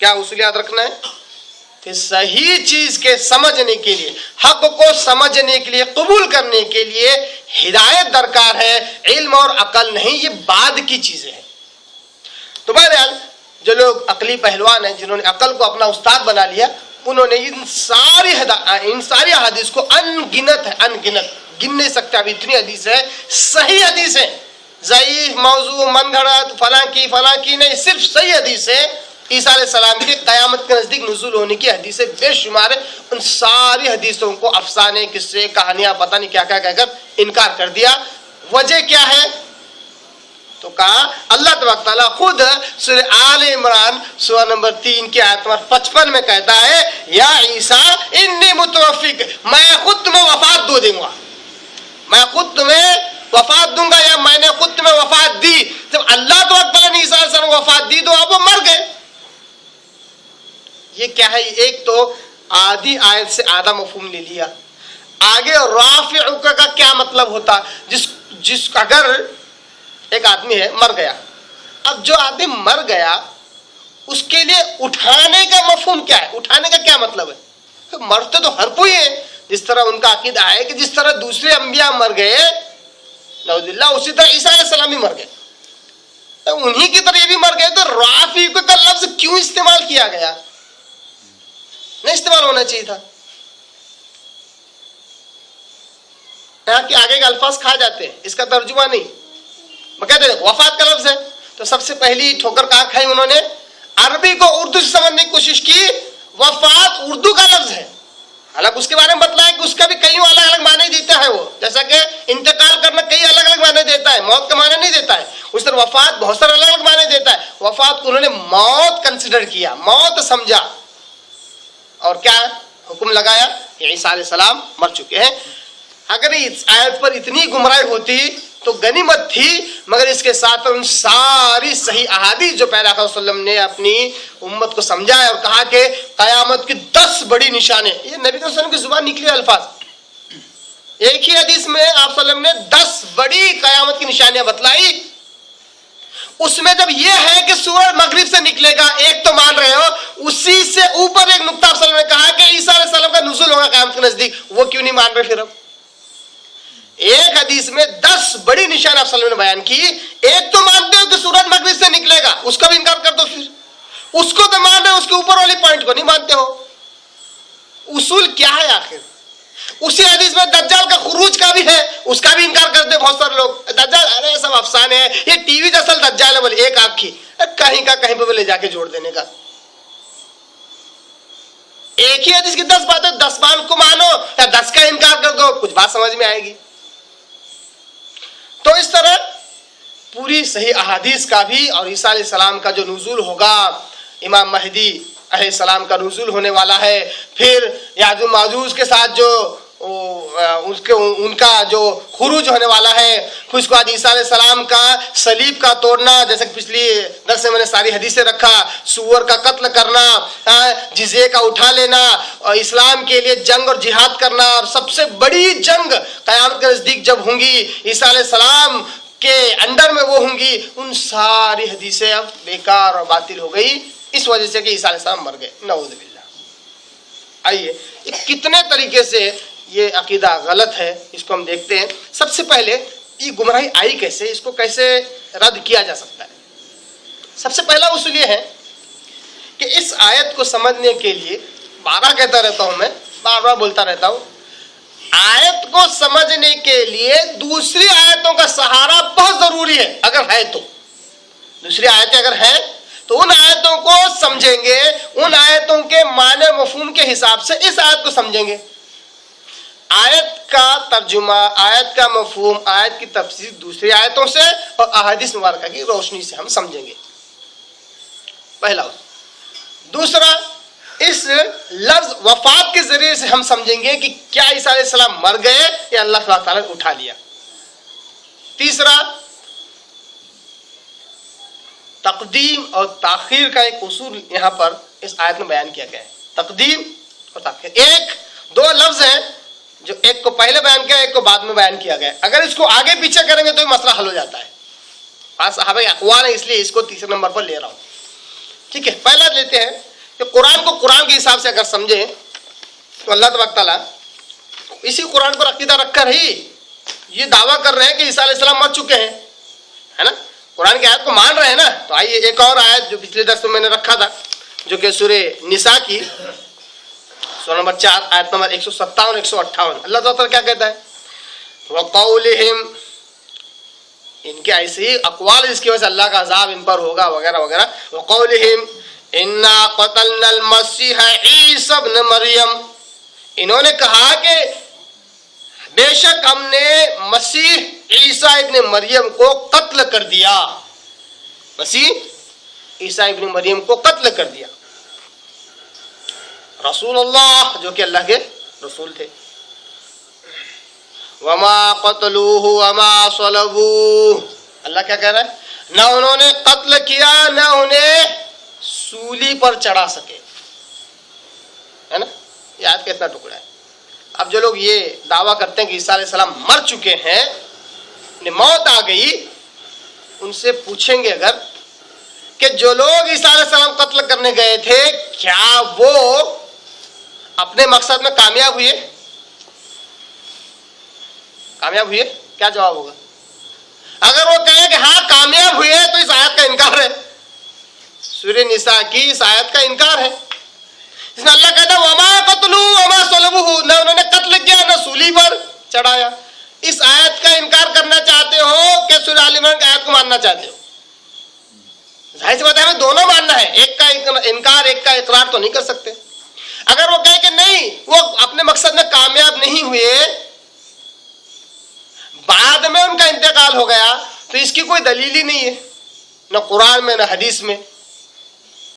کیا اصول یاد رکھنا ہے کہ صحیح چیز کے سمجھنے کے لیے، حق کو سمجھنے کے لیے، قبول کرنے کے لیے ہدایت درکار ہے، علم اور عقل نہیں، یہ بعد کی چیزیں ہیں۔ تو بہرحال جو لوگ عقلی پہلوان ہیں، جنہوں نے عقل کو اپنا استاد بنا لیا، انہوں نے ان ساری احادیث کو انگنت گن نہیں سکتے، اب اتنی حدیث ہے، صحیح حدیث ہے، ضعیف، موضوع، من گھڑت، فلاں کی نہیں، صرف صحیح حدیث ہے۔ عیسیٰ علیہ السلام کے قیامت کے نزدیک نزول ہونے کی حدیثیں بے شمار ہے، ان ساری حدیثوں کو افسانے، قصے، کہانیاں، پتہ نہیں کیا کیا کہہ کر انکار کر دیا۔ وجہ کیا ہے؟ تو کہا اللہ تبارک تعالیٰ خود سورہ آل عمران سورہ نمبر 3 کی آیت نمبر 55 میں کہتا ہے، یا عیسیٰ انی متوفیک، میں خود تمہیں وفات دوں گا، میں خود تمہیں وفات دوں گا، یا میں نے خود تمہیں وفات دی۔ جب اللہ تبارک تعالیٰ نے عیسیٰ علیہ السلام کو وفات دی تو اب وہ مر گئے۔ یہ کیا ہے؟ ایک تو آدھی آیت سے آدھا مفہوم لے لیا۔ آگے رافع کا کیا مطلب ہوتا؟ جس اگر ایک آدمی ہے مر گیا، اب جو آدمی مر گیا اس کے لیے اٹھانے کا مفہوم کیا ہے؟ اٹھانے کا کیا مطلب ہے؟ مرتے تو ہر کوئی ہے، جس طرح ان کا عقیدہ ہے کہ جس طرح دوسرے انبیاء مر گئے نعوذ باللہ، اسی طرح عیسیٰ علیہ السلام بھی مر گئے، انہی کی طرح یہ بھی مر گئے۔ تو رافع کا لفظ کیوں استعمال کیا گیا؟ نہیں استعمال ہونا چاہیے تھا۔ یہاں کے آگے کے الفاظ کھا جاتے ہیں، اس کا ترجمہ نہیں، میں کہتے ہیں وفات کا لفظ ہے، تو سب سے پہلی ٹھوکر کہاں کھائی انہوں نے؟ عربی کو اردو سے سمجھنے کی کوشش کی۔ وفات اردو کا لفظ ہے، حالانکہ اس کے بارے میں بتلایا کہ اس کا بھی کئی الگ الگ معنی دیتا ہے، وہ جیسا کہ انتقال کرنا کئی الگ الگ معنی دیتا ہے، موت کا معنی نہیں دیتا ہے، اس طرح وفات بہت سارے الگ الگ معنی دیتا ہے۔ وفات کو انہوں نے موت کنسیڈر کیا، موت سمجھا، اور کیا حکم لگایا کہ عیسیٰ علیہ السلام مر چکے ہیں۔ اگر اس آیت پر اتنی گمراہی ہوتی تو غنیمت تھی، مگر اس کے ساتھ ان ساری صحیح احادیث جو پیغمبر صلی اللہ علیہ وسلم نے اپنی امت کو سمجھایا اور کہا کہ قیامت کی 10 بڑی نشانیں، یہ نبی صلی اللہ علیہ وسلم کی زبان نکلی الفاظ، ایک ہی حدیث میں آپ صلی اللہ علیہ وسلم نے 10 بڑی قیامت کی نشانیاں بتلائی۔ اس میں جب یہ ہے کہ سورج مغرب سے نکلے گا، ایک تو مان رہے ہو، اسی سے اوپر ایک نقطہ آپ صلی اللہ علیہ وسلم نے کہا کہ عیسیٰ علیہ السلام کا نزول ہوگا قیامت کے نزدیک، وہ کیوں نہیں مان رہے؟ پھر اب ایک حدیث میں 10 بڑی نشان آپ صلی اللہ علیہ وسلم نے بیان کی، ایک تو مانتے ہو کہ سورج مغرب سے نکلے گا، اس کا بھی انکار کر دو، پھر اس کو تو مان رہے ہو، اس کے اوپر والی پوائنٹ کو نہیں مانتے ہو۔ اصول کیا ہے آخر؟ اسی حدیث میں دجال کا خروج کا بھی ہے، اس کا بھی انکار کرتے بہت سارے لوگ، دجال ارے سب افسانے ہیں، یہ ٹی وی اصل دجال ہے، بولے ایک آنکھ کی، کہیں کا کہیں پہ لے جا کے جوڑ دینے کا۔ ایک ہی حدیث کی 10 باتیں، 10 بات کو مانو یا 10 کا انکار کر دو، کچھ بات سمجھ میں آئے گی؟ تو اس طرح پوری صحیح احادیث کا بھی، اور عیسیٰ علیہ السلام کا جو نزول ہوگا، امام مہدی علیہ السلام کا نزول ہونے والا ہے، پھر یاجوج و ماجوج کے ساتھ جو ان کا جو خروج ہونے والا ہے، پھر اس کے بعد عیسیٰ علیہ السلام کا صلیب کا توڑنا، جیسے کہ پچھلی درس میں نے ساری حدیثیں رکھا، سور کا قتل کرنا، جزیے کا اٹھا لینا، اور اسلام کے لیے جنگ اور جہاد کرنا، اور سب سے بڑی جنگ قیامت کے نزدیک جب ہوں گی، عیسیٰ علیہ السلام کے انڈر میں وہ ہوں گی، ان ساری حدیثیں اب بیکار اور باطل ہو گئی، اس وجہ سے کہ عیسیٰ علیہ السلام مر گئے، نعوذ باللہ۔ آئیے کتنے طریقے سے یہ عقیدہ غلط ہے، اس کو ہم دیکھتے ہیں۔ سب سے پہلے یہ گمراہی آئی کیسے، اس کو کیسے رد کیا جا سکتا ہے؟ سب سے پہلا اصول یہ ہے کہ اس آیت کو سمجھنے کے لیے، بار کہتا رہتا ہوں میں، بار بار بولتا رہتا ہوں، آیت کو سمجھنے کے لیے دوسری آیتوں کا سہارا بہت ضروری ہے، اگر ہے تو دوسری آیتیں اگر ہیں تو ان آیتوں کو سمجھیں گے، ان آیتوں کے معنی مفہوم کے حساب سے اس آیت کو سمجھیں گے۔ آیت کا ترجمہ، آیت کا مفہوم، آیت کی تفسیر دوسری آیتوں سے اور احادیث مبارکہ کی روشنی سے ہم سمجھیں گے، پہلا۔ دوسرا، اس لفظ وفات کے ذریعے سے ہم سمجھیں گے کہ کیا عیسیٰ علیہ السلام مر گئے یا اللہ تعالیٰ نے اٹھا لیا۔ تیسرا، تقدیم اور تاخیر کا ایک اصول یہاں پر اس آیت میں بیان کیا گیا ہے، تقدیم اور تاخیر۔ ایک دو لفظ ہیں جو ایک کو پہلے بیان کیا، ایک کو بعد میں بیان کیا گیا، اگر اس کو آگے پیچھے کریں گے تو یہ مسئلہ حل ہو جاتا ہے۔ صحابہ اقوال ہے، اس لیے اس کو تیسرے نمبر پر لے رہا ہوں، ٹھیک ہے۔ پہلا لیتے ہیں کہ قرآن کو قرآن کے حساب سے اگر سمجھیں تو اللہ تبارک تعالیٰ اسی قرآن پر عقیدہ رکھ کر ہی یہ دعویٰ کر رہے ہیں کہ عیسیٰ علیہ السلام مر چکے ہیں، ہے نا، قرآن کی آیت کو مان رہے ہیں نا. تو آئیے ایک اور آیت جو پچھلے درس میں میں نے رکھا تھا، جو کہ سورہ نساء کی سورہ نمبر 4 آیت نمبر 157 158. اللہ تعالیٰ کیا کہتا ہے؟ وَقَوْلِهِمْ، ان کے ایسے ہی اقوال جس کی وجہ سے اللہ کا عذاب ان پر ہوگا وغیرہ وغیرہ. وَقَوْلِهِمْ إِنَّا قَتَلْنَا الْمَسِيحَ عِيسَى ابْنَ مَرْيَمَ، انہوں نے کہا کہ بے شک ہم نے مسیح عیسیٰ ابن مریم کو قتل کر دیا. مسیح عیسیٰ ابن مریم کو قتل کر دیا. رسول اللہ، جو کہ اللہ کے رسول تھے. وما قتلوه وما صلبوه، اللہ کیا کہہ رہا ہے؟ نہ انہوں نے قتل کیا نہ انہیں سولی پر چڑھا سکے، ہے نا. یہ آیت کا اتنا ٹکڑا ہے. اب جو لوگ یہ دعویٰ کرتے ہیں کہ عیسیٰ علیہ السلام مر چکے ہیں، انہیں موت آ گئی، ان سے پوچھیں گے اگر کہ جو لوگ عیسیٰ علیہ السلام قتل کرنے گئے تھے کیا وہ اپنے مقصد میں کامیاب ہوئے؟ کامیاب ہوئے؟ کیا جواب ہوگا؟ اگر وہ کہیں کہ ہاں کامیاب ہوئے تو اس آیت کا انکار ہے، سورہ نساء کی اس آیت کا انکار ہے جس میں اللہ کہتا ہے وما قتلوا وما صلبوه، نہ انہوں نے قتل کیا نہ سولی پر چڑھایا. اس آیت کا انکار کرنا چاہتے ہو کہ سورہ آل عمران کی آیت کو ماننا چاہتے ہو؟ ظاہر سی بات ہے ہمیں دونوں ماننا ہے، ایک کا انکار ایک کا اقرار تو نہیں کر سکتے. اگر وہ کہیں کہ نہیں وہ اپنے مقصد میں کامیاب نہیں ہوئے، بعد میں ان کا انتقال ہو گیا، تو اس کی کوئی دلیل ہی نہیں ہے، نہ قرآن میں نہ حدیث میں.